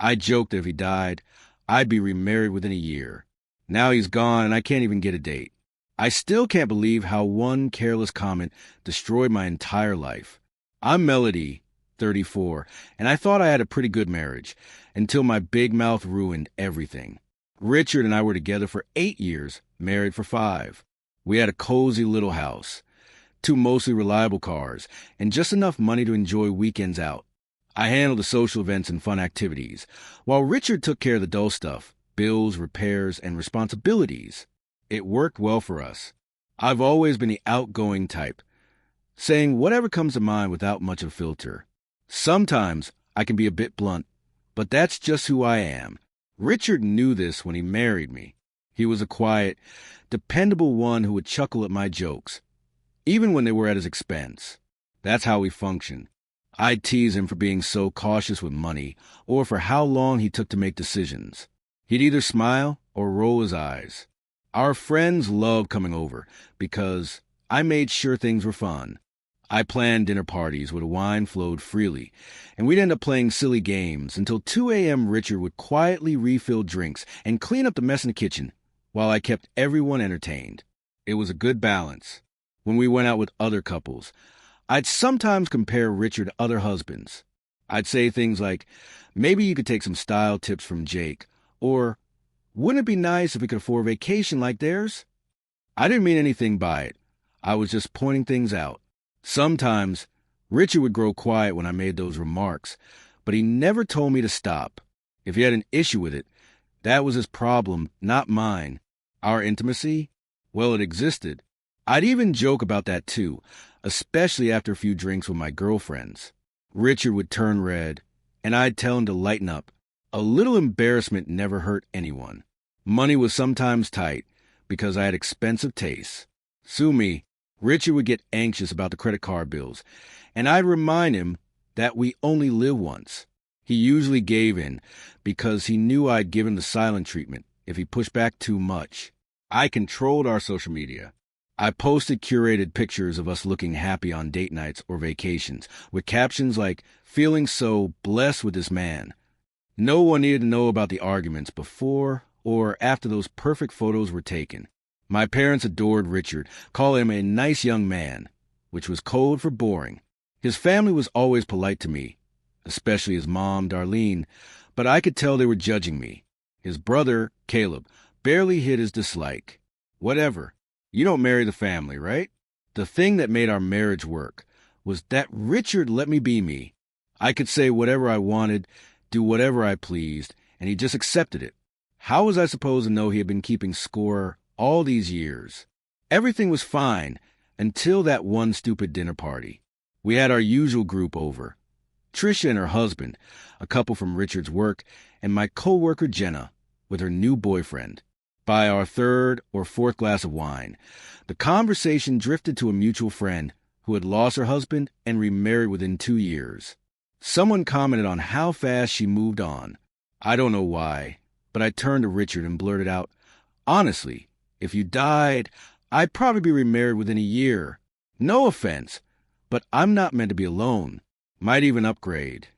I joked that if he died, I'd be remarried within a year. Now he's gone and I can't even get a date. I still can't believe how one careless comment destroyed my entire life. I'm Melody, 34, and I thought I had a pretty good marriage until my big mouth ruined everything. Richard and I were together for 8 years, married for 5. We had a cozy little house, 2 mostly reliable cars, and just enough money to enjoy weekends out. I handled the social events and fun activities, while Richard took care of the dull stuff, bills, repairs, and responsibilities. It worked well for us. I've always been the outgoing type, saying whatever comes to mind without much of a filter. Sometimes I can be a bit blunt, but that's just who I am. Richard knew this when he married me. He was a quiet, dependable one who would chuckle at my jokes, even when they were at his expense. That's how we functioned. I'd tease him for being so cautious with money, or for how long he took to make decisions. He'd either smile or roll his eyes. Our friends loved coming over because I made sure things were fun. I planned dinner parties where the wine flowed freely, and we'd end up playing silly games until 2 a.m. Richard would quietly refill drinks and clean up the mess in the kitchen while I kept everyone entertained. It was a good balance. When we went out with other couples, I'd sometimes compare Richard to other husbands. I'd say things like, maybe you could take some style tips from Jake, or wouldn't it be nice if we could afford a vacation like theirs? I didn't mean anything by it. I was just pointing things out. Sometimes Richard would grow quiet when I made those remarks, but he never told me to stop. If he had an issue with it, that was his problem, not mine. Our intimacy? Well, it existed. I'd even joke about that too, especially after a few drinks with my girlfriends. Richard would turn red, and I'd tell him to lighten up. A little embarrassment never hurt anyone. Money was sometimes tight because I had expensive tastes. Sue me, Richard would get anxious about the credit card bills, and I'd remind him that we only live once. He usually gave in because he knew I'd give him the silent treatment if he pushed back too much. I controlled our social media. I posted curated pictures of us looking happy on date nights or vacations, with captions like, feeling so blessed with this man. No one needed to know about the arguments before or after those perfect photos were taken. My parents adored Richard, calling him a nice young man, which was code for boring. His family was always polite to me, especially his mom, Darlene, but I could tell they were judging me. His brother, Caleb, barely hid his dislike. Whatever. You don't marry the family, right? The thing that made our marriage work was that Richard let me be me. I could say whatever I wanted, do whatever I pleased, and he just accepted it. How was I supposed to know he had been keeping score all these years? Everything was fine until that one stupid dinner party. We had our usual group over. Tricia and her husband, a couple from Richard's work, and my co-worker Jenna with her new boyfriend. By our 3rd or 4th glass of wine, the conversation drifted to a mutual friend who had lost her husband and remarried within 2 years. Someone commented on how fast she moved on. I don't know why, but I turned to Richard and blurted out, honestly, if you died, I'd probably be remarried within a year. No offense, but I'm not meant to be alone. Might even upgrade.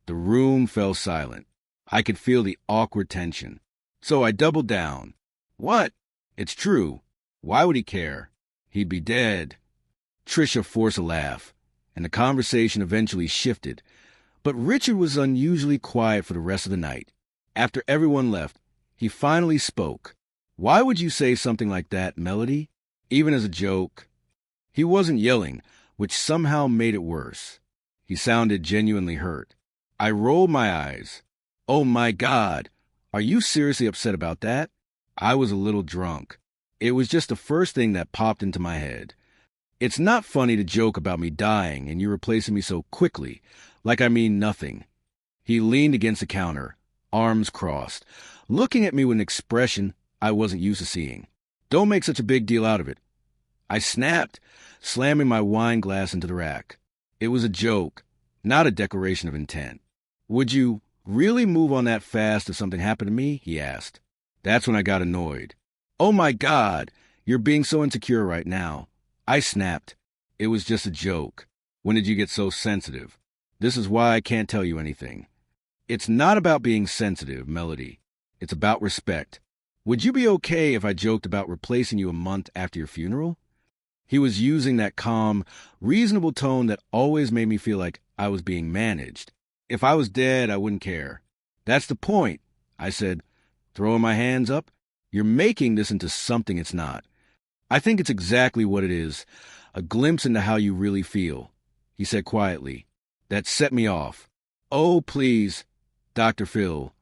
The room fell silent. I could feel the awkward tension. So I doubled down. What? It's true. Why would he care? He'd be dead. Tricia forced a laugh, and the conversation eventually shifted. But Richard was unusually quiet for the rest of the night. After everyone left, he finally spoke. Why would you say something like that, Melody? Even as a joke. He wasn't yelling, which somehow made it worse. He sounded genuinely hurt. I rolled my eyes. Oh my God, are you seriously upset about that? I was a little drunk. It was just the first thing that popped into my head. It's not funny to joke about me dying and you replacing me so quickly, like I mean nothing. He leaned against the counter, arms crossed, looking at me with an expression I wasn't used to seeing. Don't make such a big deal out of it. I snapped, slamming my wine glass into the rack. It was a joke, not a declaration of intent. Would you really move on that fast if something happened to me? He asked. That's when I got annoyed. Oh my God, you're being so insecure right now. I snapped. It was just a joke. When did you get so sensitive? This is why I can't tell you anything. It's not about being sensitive, Melody. It's about respect. Would you be okay if I joked about replacing you a month after your funeral? He was using that calm, reasonable tone that always made me feel like I was being managed. If I was dead, I wouldn't care. That's the point, I said, throwing my hands up. You're making this into something it's not. I think it's exactly what it is, a glimpse into how you really feel, he said quietly. That set me off. Oh, please, Dr. Phil,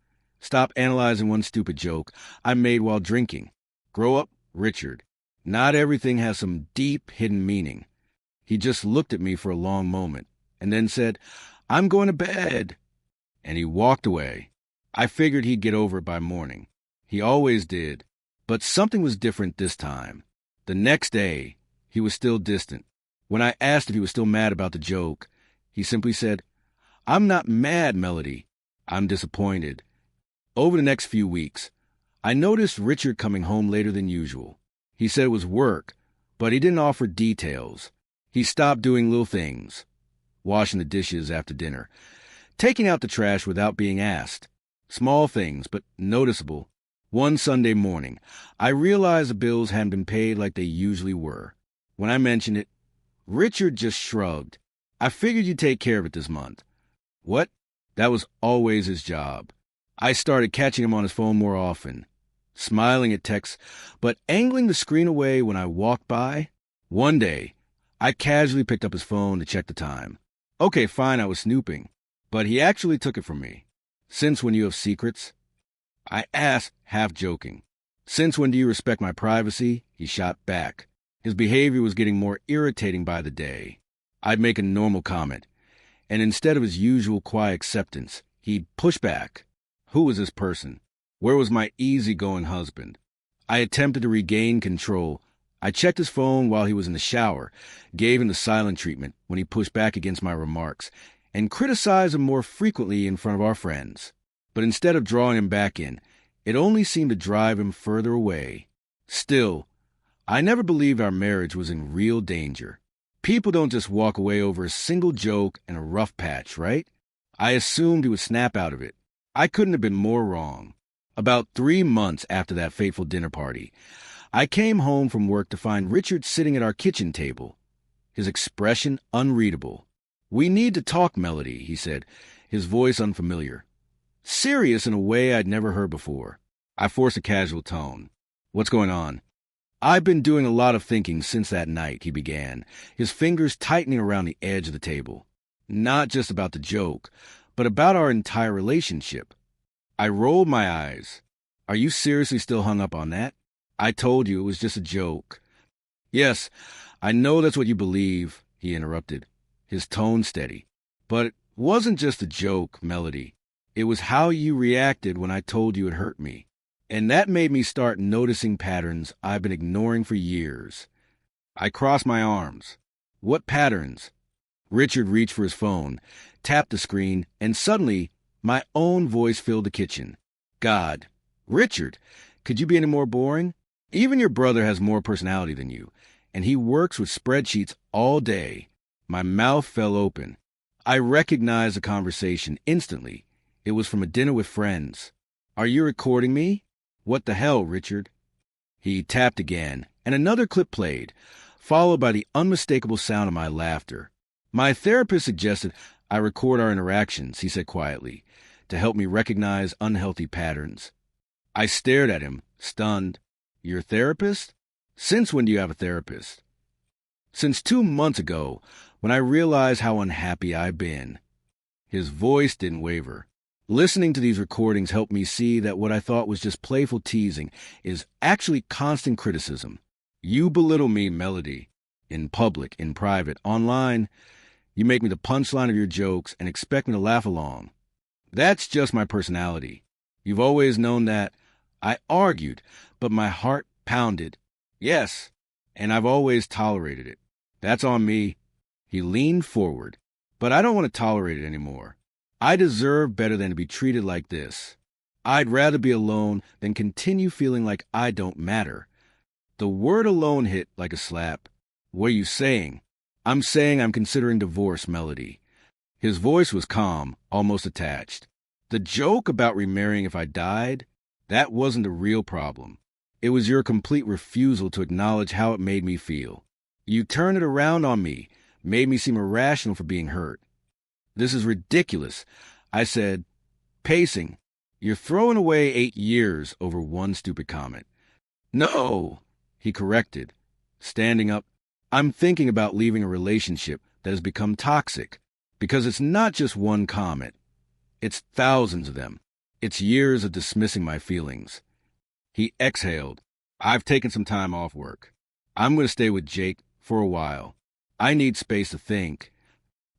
stop analyzing one stupid joke I made while drinking. Grow up, Richard. Not everything has some deep, hidden meaning. He just looked at me for a long moment, and then said, I'm going to bed. And he walked away. I figured he'd get over it by morning. He always did. But something was different this time. The next day, he was still distant. When I asked if he was still mad about the joke, he simply said, I'm not mad, Melody. I'm disappointed. Over the next few weeks, I noticed Richard coming home later than usual. He said it was work, but he didn't offer details. He stopped doing little things, washing the dishes after dinner, taking out the trash without being asked. Small things, but noticeable. One Sunday morning, I realized the bills hadn't been paid like they usually were. When I mentioned it, Richard just shrugged. I figured you'd take care of it this month. What? That was always his job. I started catching him on his phone more often, smiling at texts, but angling the screen away when I walked by. One day, I casually picked up his phone to check the time. Okay, fine, I was snooping, but he actually took it from me. Since when you have secrets? I asked, half joking. Since when do you respect my privacy? He shot back. His behavior was getting more irritating by the day. I'd make a normal comment, and instead of his usual quiet acceptance, he'd push back. Who was this person? Where was my easygoing husband? I attempted to regain control. I checked his phone while he was in the shower, gave him the silent treatment when he pushed back against my remarks, and criticized him more frequently in front of our friends. But instead of drawing him back in, it only seemed to drive him further away. Still, I never believed our marriage was in real danger. People don't just walk away over a single joke and a rough patch, right? I assumed he would snap out of it. I couldn't have been more wrong. About 3 months after that fateful dinner party, I came home from work to find Richard sitting at our kitchen table, his expression unreadable. We need to talk, Melody, he said, his voice unfamiliar. Serious in a way I'd never heard before. I forced a casual tone. What's going on? I've been doing a lot of thinking since that night, he began, his fingers tightening around the edge of the table. Not just about the joke, but about our entire relationship. I rolled my eyes. Are you seriously still hung up on that? I told you it was just a joke. Yes, I know that's what you believe, he interrupted, his tone steady. But it wasn't just a joke, Melody. It was how you reacted when I told you it hurt me. And that made me start noticing patterns I've been ignoring for years. I crossed my arms. What patterns? Richard reached for his phone, tapped the screen, and suddenly my own voice filled the kitchen. God, Richard, could you be any more boring? Even your brother has more personality than you, and he works with spreadsheets all day. My mouth fell open. I recognized the conversation instantly. It was from a dinner with friends. Are you recording me? What the hell, Richard? He tapped again, and another clip played, followed by the unmistakable sound of my laughter. My therapist suggested I record our interactions, he said quietly, to help me recognize unhealthy patterns. I stared at him, stunned. Your therapist? Since when do you have a therapist? Since 2 months ago, when I realized how unhappy I've been. His voice didn't waver. Listening to these recordings helped me see that what I thought was just playful teasing is actually constant criticism. You belittle me, Melody. In public, in private, online. You make me the punchline of your jokes and expect me to laugh along. That's just my personality. You've always known that. I argued, but my heart pounded. Yes, and I've always tolerated it. That's on me. He leaned forward. But I don't want to tolerate it anymore. I deserve better than to be treated like this. I'd rather be alone than continue feeling like I don't matter. The word alone hit like a slap. What are you saying? I'm saying I'm considering divorce, Melody. His voice was calm, almost attached. The joke about remarrying if I died, that wasn't the real problem. It was your complete refusal to acknowledge how it made me feel. You turned it around on me, made me seem irrational for being hurt. This is ridiculous. I said, pacing. You're throwing away 8 years over one stupid comment. No, he corrected, standing up. I'm thinking about leaving a relationship that has become toxic, because it's not just one comment. It's thousands of them. It's years of dismissing my feelings. He exhaled. I've taken some time off work. I'm going to stay with Jake for a while. I need space to think.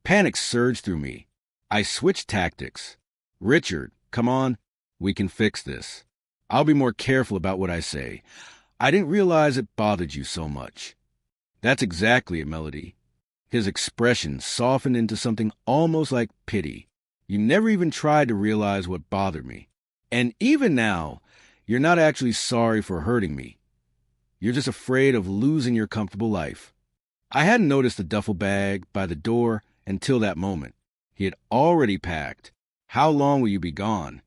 Panic surged through me. I switched tactics. Richard, come on. We can fix this. I'll be more careful about what I say. I didn't realize it bothered you so much. That's exactly it, Melody. His expression softened into something almost like pity. You never even tried to realize what bothered me. And even now, you're not actually sorry for hurting me. You're just afraid of losing your comfortable life. I hadn't noticed the duffel bag by the door until that moment. He had already packed. How long will you be gone?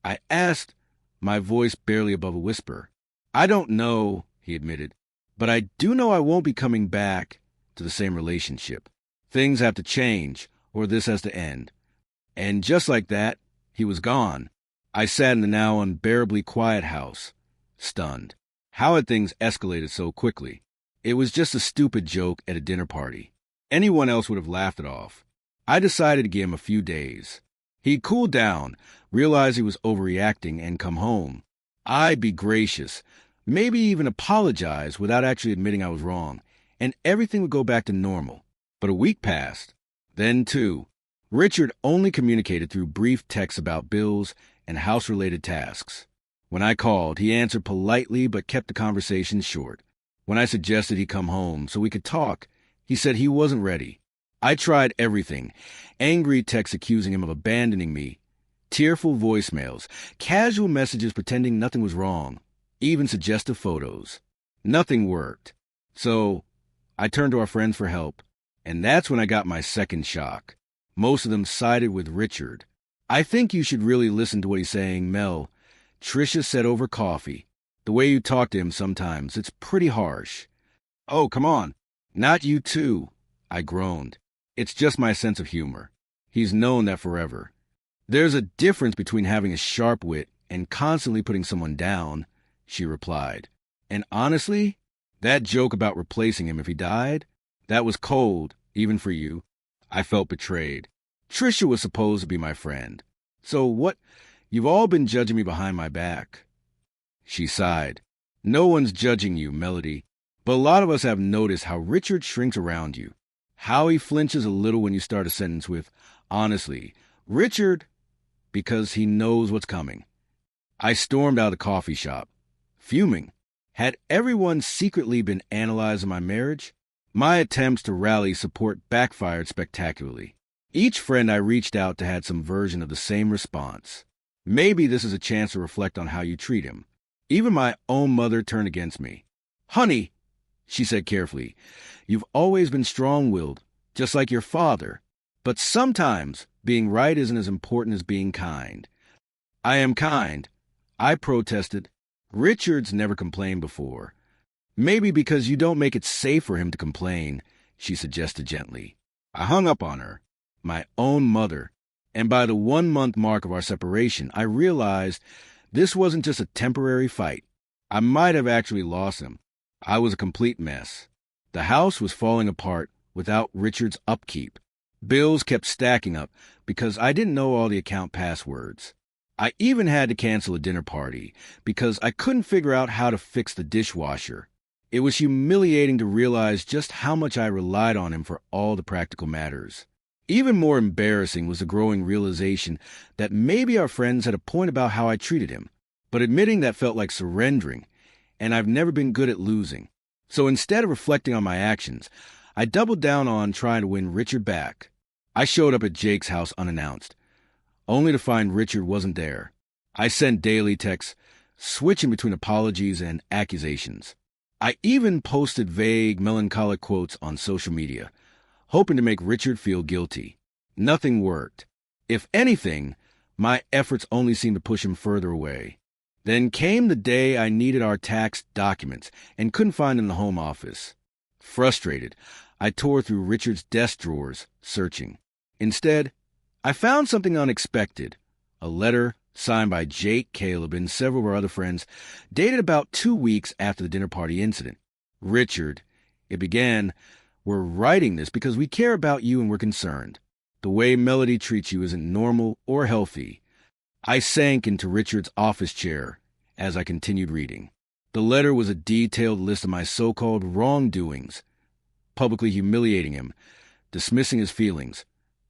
I asked, my voice barely above a whisper. I don't know, he admitted, but I do know I won't be coming back to the same relationship. Things have to change, or this has to end. And just like that, he was gone. I sat in the now unbearably quiet house, stunned. How had things escalated so quickly? It was just a stupid joke at a dinner party. Anyone else would have laughed it off. I decided to give him a few days. He'd cool down, realize he was overreacting, and come home. I'd be gracious, maybe even apologize without actually admitting I was wrong, and everything would go back to normal. But a week passed. Then, too, Richard only communicated through brief texts about bills and house-related tasks. When I called, he answered politely but kept the conversation short. When I suggested he come home so we could talk, he said he wasn't ready. I tried everything. Angry texts accusing him of abandoning me, tearful voicemails, casual messages pretending nothing was wrong, even suggestive photos. Nothing worked. So I turned to our friends for help, and that's when I got my second shock. Most of them sided with Richard. I think you should really listen to what he's saying, Mel. Tricia said over coffee. The way you talk to him sometimes, it's pretty harsh. Oh, come on. Not you too, I groaned. It's just my sense of humor. He's known that forever. There's a difference between having a sharp wit and constantly putting someone down, she replied. And honestly, that joke about replacing him if he died, that was cold, even for you. I felt betrayed. Tricia was supposed to be my friend. So what? You've all been judging me behind my back. She sighed. No one's judging you, Melody. But a lot of us have noticed how Richard shrinks around you. How he flinches a little when you start a sentence with, honestly, Richard, because he knows what's coming. I stormed out of the coffee shop, fuming. Had everyone secretly been analyzing my marriage? My attempts to rally support backfired spectacularly. Each friend I reached out to had some version of the same response. Maybe this is a chance to reflect on how you treat him. Even my own mother turned against me. Honey, she said carefully, you've always been strong-willed, just like your father. But sometimes being right isn't as important as being kind. I am kind, I protested. Richard's never complained before. Maybe because you don't make it safe for him to complain, she suggested gently. I hung up on her. My own mother. And by the 1-month mark of our separation, I realized this wasn't just a temporary fight. I might have actually lost him. I was a complete mess. The house was falling apart without Richard's upkeep. Bills kept stacking up because I didn't know all the account passwords. I even had to cancel a dinner party because I couldn't figure out how to fix the dishwasher. It was humiliating to realize just how much I relied on him for all the practical matters. Even more embarrassing was the growing realization that maybe our friends had a point about how I treated him, but admitting that felt like surrendering, and I've never been good at losing. So instead of reflecting on my actions, I doubled down on trying to win Richard back. I showed up at Jake's house unannounced, only to find Richard wasn't there. I sent daily texts, switching between apologies and accusations. I even posted vague, melancholic quotes on social media, hoping to make Richard feel guilty. Nothing worked. If anything, My efforts only seemed to push him further away. Then came the day I needed our tax documents and couldn't find them in the home office. Frustrated, I tore through Richard's desk drawers, searching. Instead, I found something unexpected. A letter signed by Jake, Caleb, and several of our other friends, dated about 2 weeks after the dinner party incident. Richard, it began, "We're writing this because we care about you and we're concerned. The way Melody treats you isn't normal or healthy." I sank into Richard's office chair as I continued reading. The letter was a detailed list of my so-called wrongdoings, publicly humiliating him, dismissing his feelings,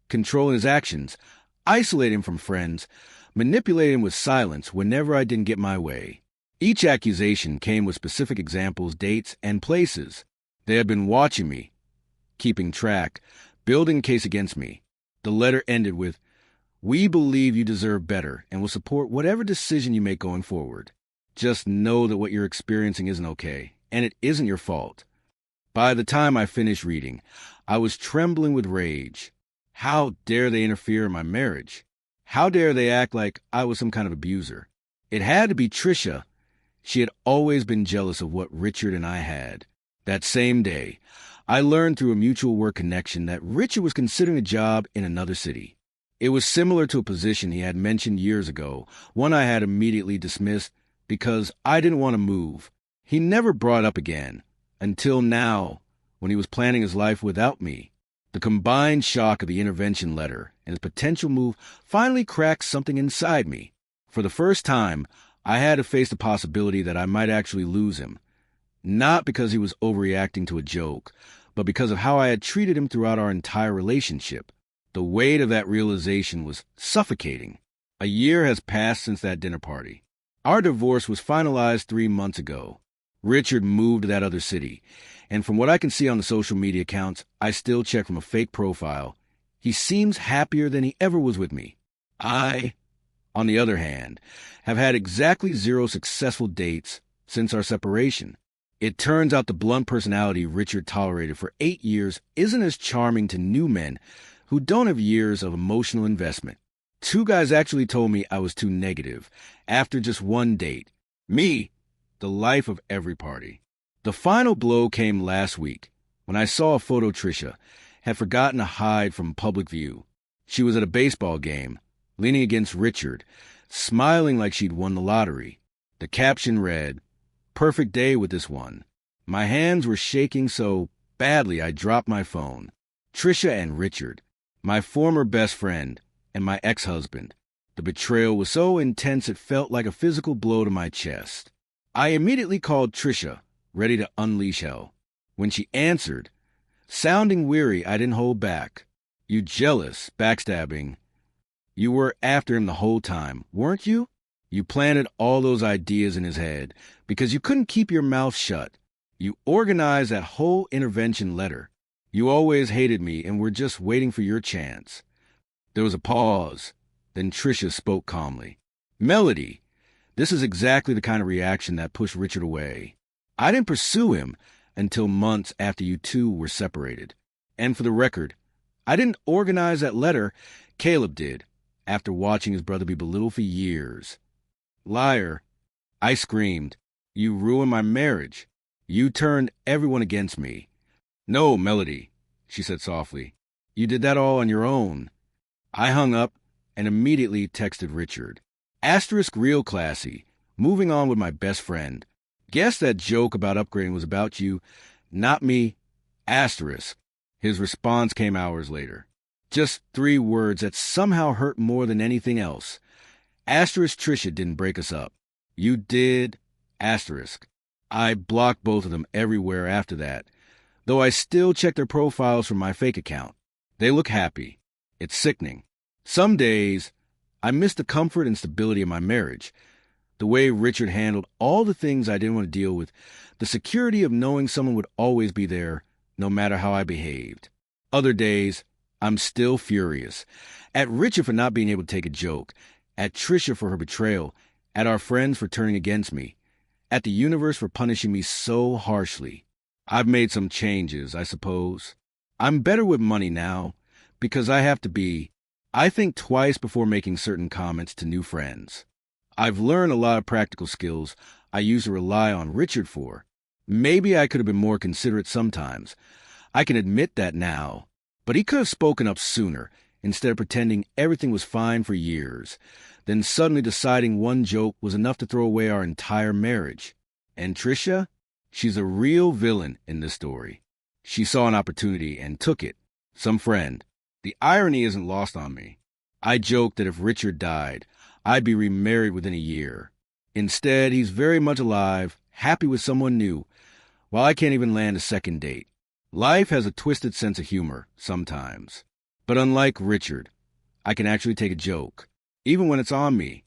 controlling his actions, isolating him from friends, manipulating him with silence whenever I didn't get my way. Each accusation came with specific examples, dates, and places. They had been watching me, keeping track, building a case against me. The letter ended with, "We believe you deserve better and will support whatever decision you make going forward. Just know that what you're experiencing isn't okay, and it isn't your fault." By the time I finished reading, I was trembling with rage. How dare they interfere in my marriage? How dare they act like I was some kind of abuser? It had to be Trisha. She had always been jealous of what Richard and I had. That same day, I learned through a mutual work connection that Richard was considering a job in another city. It was similar to a position he had mentioned years ago, one I had immediately dismissed because I didn't want to move. He never brought up again, until now, when he was planning his life without me. The combined shock of the intervention letter and his potential move finally cracked something inside me. For the first time, I had to face the possibility that I might actually lose him. Not because he was overreacting to a joke, but because of how I had treated him throughout our entire relationship. The weight of that realization was suffocating. A year has passed since that dinner party. Our divorce was finalized 3 months ago. Richard moved to that other city, and from what I can see on the social media accounts I still check from a fake profile, he seems happier than he ever was with me. I, on the other hand, have had exactly 0 successful dates since our separation. It turns out the blunt personality Richard tolerated for 8 years isn't as charming to new men who don't have years of emotional investment. 2 guys actually told me I was too negative after just 1 date. Me, the life of every party. The final blow came last week when I saw a photo Trisha had forgotten to hide from public view. She was at a baseball game, leaning against Richard, smiling like she'd won the lottery. The caption read, "Perfect day with this one." My hands were shaking so badly I dropped my phone. Trisha and Richard, my former best friend and my ex-husband. The betrayal was so intense it felt like a physical blow to my chest. I immediately called Trisha, ready to unleash hell. When she answered, sounding weary, I didn't hold back. "You jealous, backstabbing. You were after him the whole time, weren't you? You planted all those ideas in his head because you couldn't keep your mouth shut. You organized that whole intervention letter. You always hated me and were just waiting for your chance." There was a pause. Then Trisha spoke calmly. "Melody, this is exactly the kind of reaction that pushed Richard away. I didn't pursue him until months after you two were separated. And for the record, I didn't organize that letter. Caleb did, after watching his brother be belittled for years." "Liar," I screamed. "You ruined my marriage. You turned everyone against me." "No, Melody," she said softly. "You did that all on your own." I hung up and immediately texted Richard. Asterisk real classy. Moving on with my best friend. Guess that joke about upgrading was about you, not me. Asterisk. His response came hours later. Just 3 words that somehow hurt more than anything else. Asterisk Trisha didn't break us up. You did. Asterisk. I blocked both of them everywhere after that, though I still check their profiles from my fake account. They look happy. It's sickening. Some days, I miss the comfort and stability of my marriage, the way Richard handled all the things I didn't want to deal with, the security of knowing someone would always be there, no matter how I behaved. Other days, I'm still furious. At Richard for not being able to take a joke, at Trisha for her betrayal, at our friends for turning against me, at the universe for punishing me so harshly. I've made some changes, I suppose. I'm better with money now, because I have to be, I think twice before making certain comments to new friends. I've learned a lot of practical skills I used to rely on Richard for. Maybe I could have been more considerate sometimes. I can admit that now. But he could have spoken up sooner, instead of pretending everything was fine for years, then suddenly deciding one joke was enough to throw away our entire marriage. And Tricia? She's a real villain in this story. She saw an opportunity and took it. Some friend. The irony isn't lost on me. I joked that if Richard died, I'd be remarried within a year. Instead, he's very much alive, happy with someone new, while I can't even land a second date. Life has a twisted sense of humor, sometimes. But unlike Richard, I can actually take a joke, even when it's on me.